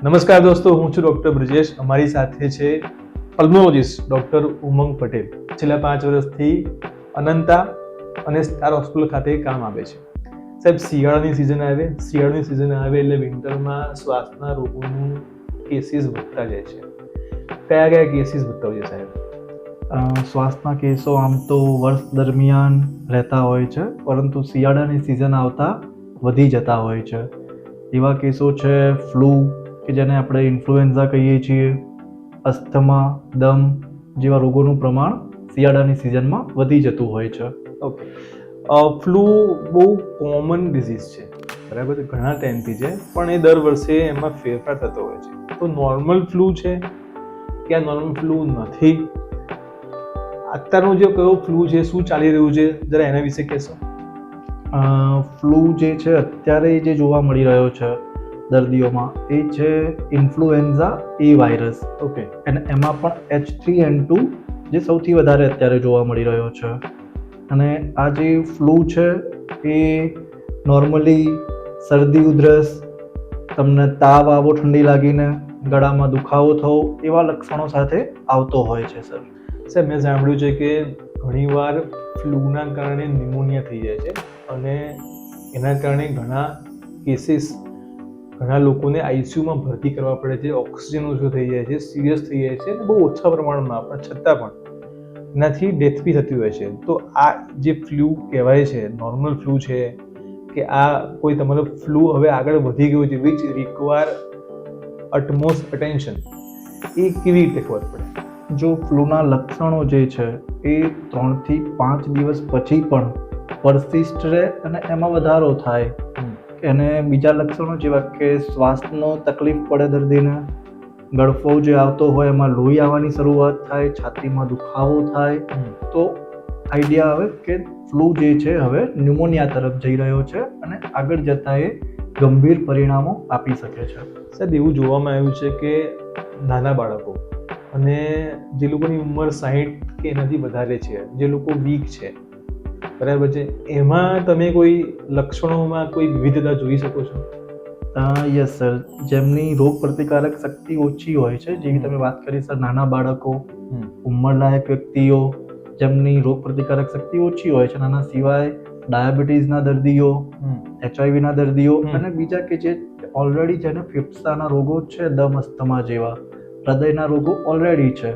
નમસ્કાર દોસ્તો, હું છું ડૉક્ટર બ્રિજેશ. અમારી સાથે છે પલ્મોલોજીસ્ટ ડૉક્ટર ઉમંગ પટેલ. છેલ્લા 5 વર્ષથી અનંતા અને સ્ટાર હોસ્પિટલ ખાતે કામ આવે છે. સાહેબ, શિયાળાની સિઝન આવે એટલે વિન્ટરમાં શ્વાસના રોગોનું કેસીસ વધતા જાય છે. કયા કેસીસ વધતા હોય છે સાહેબ? શ્વાસના કેસો આમ તો વર્ષ દરમિયાન રહેતા હોય છે, પરંતુ શિયાળાની સિઝન આવતા વધી જતા હોય છે. એવા કેસો છે ફ્લૂ, કે જેને આપણે ઇન્ફ્લુએન્ઝા કહીએ છીએ, અસ્થમા, દમ જેવા રોગોનું પ્રમાણ શિયાળાની સિઝનમાં વધી જતું હોય છે. ઓકે, ફ્લૂ બહુ કોમન ડિઝીઝ છે, બરાબર? ઘણા ટાઈમથી છે, પણ એ દર વર્ષે એમાં ફેરફાર થતો હોય છે. તો નોર્મલ ફ્લૂ છે કે આ નોર્મલ ફ્લૂ નથી? અત્યારનો જે કયો ફ્લૂ છે, શું ચાલી રહ્યું છે, જરા એના વિશે કહેશો? ફ્લૂ જે છે અત્યારે જે જોવા મળી રહ્યો છે દર્દીઓમાં, એ છે ઇન્ફ્લુએન્ઝા એ વાયરસ. ઓકે. અને એમાં પણ H3N2 જે સૌથી વધારે અત્યારે જોવા મળી રહ્યો છે. અને આ જે ફ્લૂ છે એ નોર્મલી શરદી, ઉધરસ, તમને તાવ આવો, ઠંડી લાગીને ગળામાં દુખાવો થવો, એવા લક્ષણો સાથે આવતો હોય છે. સાહેબ, મેં સાંભળ્યું છે કે ઘણીવાર ફ્લૂના કારણે ન્યુમોનિયા થઈ જાય છે અને એના કારણે ઘણા કેસીસ, ઘણા લોકોને આઈસીયુમાં ભરતી કરવા પડે છે, ઓક્સિજન ઓછો થઈ જાય છે, સિરિયસ થઈ જાય છે, બહુ ઓછા પ્રમાણમાં, પણ છતાં પણ એનાથી ડેથ બી થતી હોય છે. તો આ જે ફ્લૂ કહેવાય છે, નોર્મલ ફ્લૂ છે કે આ કોઈ તમારો ફ્લૂ હવે આગળ વધી ગયો છે, વિચ રિક્વાયર અટમોસ્ટ અટેન્શન, એ કેવી રીતે ખબર પડે? જો ફ્લૂના લક્ષણો જે છે એ 3 થી 5 દિવસ પછી પણ પરસિસ્ટ રહે અને એમાં વધારો થાય, અને બીજા લક્ષણો જેવા કે શ્વાસનો તકલીફ પડે દર્દીને, ગળફો જે આવતો હોય એમાં લોહી આવવાની શરૂઆત થાય, છાતીમાં દુખાવો થાય, તો આઈડિયા આવે કે ફ્લૂ જે છે હવે ન્યુમોનિયા તરફ જઈ રહ્યો છે અને આગળ જતાં એ ગંભીર પરિણામો આપી શકે છે. સાહેબ, એવું જોવામાં આવ્યું છે કે નાના બાળકો અને જે લોકોની ઉંમર 60 કે એનાથી વધારે છે, જે લોકો વીક છે, બરાબર છે, એમાં તમે કોઈ લક્ષણોમાં કોઈ વિવિધતા જોઈ શકો છો? યસ સર, જેમની રોગ પ્રતિકારક શક્તિ ઓછી હોય છે, જેવી તમે વાત કરી સર, નાના બાળકો, ઉંમરલાયક વ્યક્તિઓ, જેમની રોગ પ્રતિકારક શક્તિ ઓછી હોય છે, નાના સિવાય ડાયાબિટીસના દર્દીઓ, HIV ના દર્દીઓ, અને બીજા કે જે ઓલરેડી જેને ફેફસાના રોગો છે, દમ, અસ્થમા જેવા હૃદયના રોગો ઓલરેડી છે,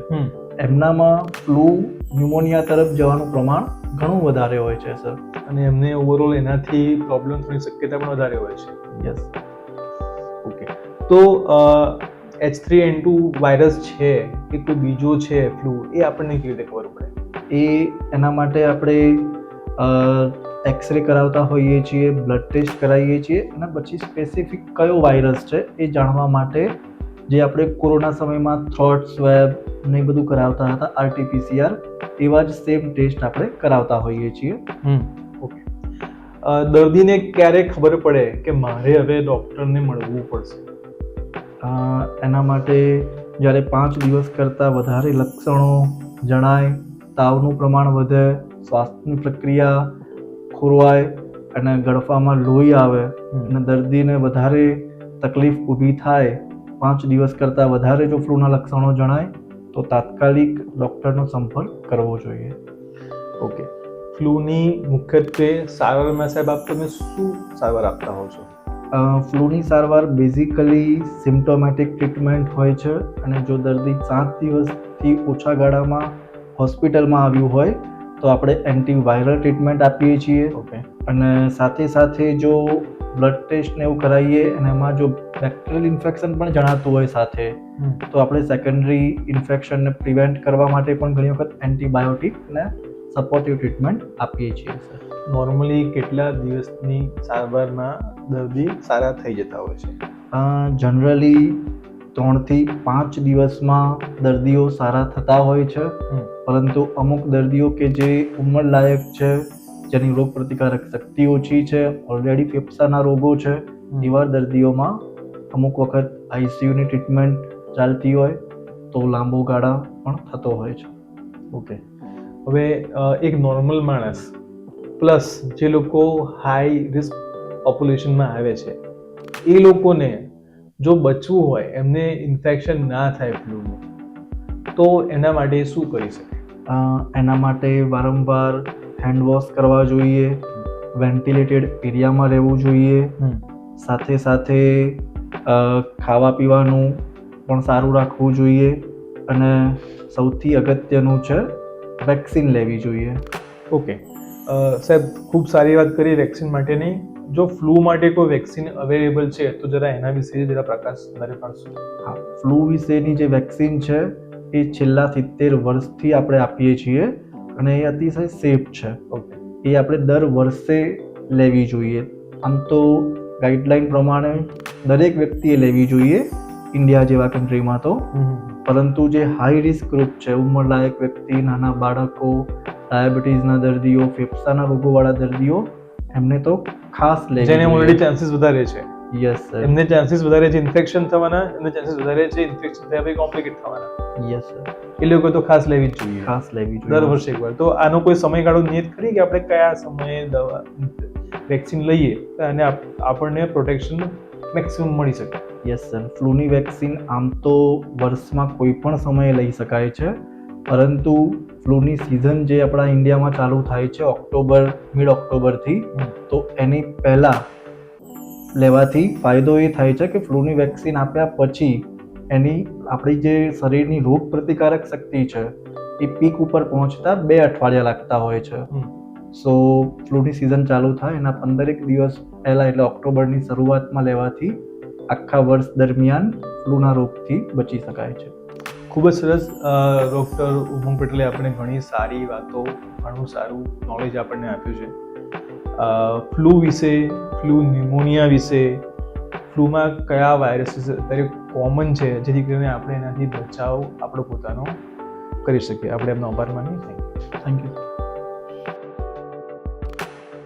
એમનામાં ફ્લૂ ન્યુમોનિયા તરફ જવાનું પ્રમાણ ઘણું વધારે હોય છે સર. અને એમને ઓવરઓલ એનાથી પ્રોબ્લેમ થવાની શક્યતા પણ વધારે હોય છે. યસ. ઓકે, તો H3N2 વાયરસ છે કે કોઈ બીજો છે ફ્લૂ, એ આપણને કેવી રીતે ખબર પડે? એના માટે આપણે એક્સરે કરાવતા હોઈએ છીએ, બ્લડ ટેસ્ટ કરાવીએ છીએ, અને પછી સ્પેસિફિક કયો વાયરસ છે એ જાણવા માટે જે આપણે કોરોના સમયમાં થ્રોટ સ્વેબ ને બધું કરાવતા હતા, RT-PCR, એવા જ સેમ ટેસ્ટ આપણે કરાવતા હોઈએ છીએ. ઓકે. દર્દીને ક્યારે ખબર પડે કે મારે હવે ડૉક્ટરને મળવું પડશે? એના માટે જ્યારે 5 દિવસ કરતાં વધારે લક્ષણો જણાય, તાવનું પ્રમાણ વધે, શ્વાસની પ્રક્રિયા ખોરવાય અને ગળફામાં લોહી આવે અને દર્દીને વધારે તકલીફ ઊભી થાય, 5 દિવસ કરતાં વધારે જો ફ્લૂના લક્ષણો જણાય, તો તાત્કાલિક ડૉક્ટરનો સંપર્ક કરવો જોઈએ. ઓકે. ફ્લૂની મુખ્યત્વે સારવારમાં સાહેબ આપ તમે શું સારવાર આપતા હો છો? ફ્લૂની સારવાર બેઝિકલી સિમ્પ્ટોમેટિક ટ્રીટમેન્ટ હોય છે, અને જો દર્દી 7 દિવસથી ઓછા ગાળામાં હોસ્પિટલમાં આવ્યું હોય તો આપણે એન્ટીવાયરલ ટ્રીટમેન્ટ આપીએ છીએ. ઓકે. અને સાથે સાથે જો બ્લડ ટેસ્ટ ને એવું કરાવીએ અને એમાં જો બેક્ટેરિયલ ઇન્ફેક્શન પણ જણાતું હોય સાથે, તો આપણે સેકન્ડરી ઇન્ફેક્શનને પ્રિવેન્ટ કરવા માટે પણ ઘણી વખત એન્ટીબાયોટિક ને સપોર્ટિવ ટ્રીટમેન્ટ આપીએ છીએ સર. નોર્મલી કેટલા દિવસની સારવારમાં દર્દી સારા થઈ જતા હોય છે? જનરલી 3 થી 5 દિવસમાં દર્દીઓ સારા થતા હોય છે, પરંતુ અમુક દર્દીઓ કે જે ઉંમરલાયક છે, જેની રોગ પ્રતિકારક શક્તિ ઓછી છે, ઓલરેડી ફેફસાના રોગો છે, એવા દર્દીઓમાં અમુક વખત આઈસીયુની ટ્રીટમેન્ટ ચાલતી હોય તો લાંબો ગાળા પણ થતો હોય છે. ઓકે. હવે એક નોર્મલ માણસ પ્લસ જે લોકો હાઈ રિસ્ક પોપ્યુલેશનમાં આવે છે, એ લોકોને જો બચવું હોય, એમને ઇન્ફેક્શન ના થાય ફ્લૂનું, તો એના માટે શું કરી શકે? એના માટે વારંવાર હેન્ડ વોશ કરવા જોઈએ, વેન્ટિલેટેડ એરિયામાં રહેવું જોઈએ, સાથે સાથે ખાવા પીવાનું પણ સારું રાખવું જોઈએ, અને સૌથી અગત્યનું છે વેક્સિન લેવી જોઈએ. ઓકે સાહેબ, ખૂબ સારી વાત કરી વેક્સિન માટેની. જો ફ્લૂ માટે કોઈ વેક્સિન અવેલેબલ છે તો જરા એના વિશે જરા પ્રકાશ વધારે પાડશો. હા, ફ્લૂ વિશેની જે વેક્સિન છે એ છેલ્લા 70 વર્ષથી આપણે આપીએ છીએ અને એ અતિશય સેફ છે. ઓકે, એ આપણે દર વર્ષે લેવી જોઈએ. આમ તો ગાઈડલાઈન પ્રમાણે દરેક વ્યક્તિએ લેવી જોઈએ ઇન્ડિયા જેવા કન્ટ્રીમાં તો, પરંતુ જે હાઈ રિસ્ક ગ્રુપ છે, ઉંમરલાયક વ્યક્તિ, નાના બાળકો, ડાયાબિટીસના દર્દીઓ, ફેફસાના રોગોવાળા દર્દીઓ, એમને તો ખાસ લેવી જેને જોઈએ. ઓલરેડી ચાન્સીસ વધારે છે, યસ સર, એમને ચાન્સીસ વધારે છે ઇન્ફેક્શન થવાના, એમને ચાન્સીસ વધારે છે ઇન્ફેક્શન થયા પછી કોમ્પ્લિકેટ થવાના. યસ સર, એ લોકો તો ખાસ લેવી જ જોઈએ, ખાસ લેવી દર જોઈએ. વર્ષે એકવાર. તો આનો કોઈ સમયગાળો નિયત ખરી કે આપણે કયા સમયે દવા વેક્સિન લઈએ અને આપણને પ્રોટેક્શન મેક્સિમમ મળી શકે? યસ સર, ફ્લૂની વેક્સિન આમ તો વર્ષમાં કોઈ પણ સમયે લઈ શકાય છે, પરંતુ ફ્લૂની સિઝન જે આપણા ઇન્ડિયામાં ચાલુ થાય છે મિડ ઓક્ટોબરથી, તો એની પહેલાં લેવાથી ફાયદો એ થાય છે કે ફ્લૂની વેક્સિન આપ્યા પછી આપણી જે શરીરની રોગ પ્રતિકારક શક્તિ છે એ પીક ઉપર પહોંચતા 2 અઠવાડિયા લાગતા હોય છે. સો ફ્લૂની સિઝન ચાલુ થાય એના 15 દિવસ પહેલાં, એટલે ઓક્ટોબરની શરૂઆતમાં લેવાથી આખા વર્ષ દરમિયાન ફ્લૂના રોગથી બચી શકાય છે. ખૂબ જ સરસ. ડૉક્ટર ઉમંગ પટેલે આપણે ઘણી સારી વાતો, ઘણું સારું નોલેજ આપણને આપ્યું છે ફ્લૂ વિશે, ફ્લૂ ન્યુમોનિયા વિશે, ફ્લૂમાં કયા વાયરસીસ અત્યારે કોમન છે જેથી કરીને આપણે એનાથી બચાવ આપણો પોતાનો કરી શકીએ. આપણે એમનો આભાર માનીએ. Thank you.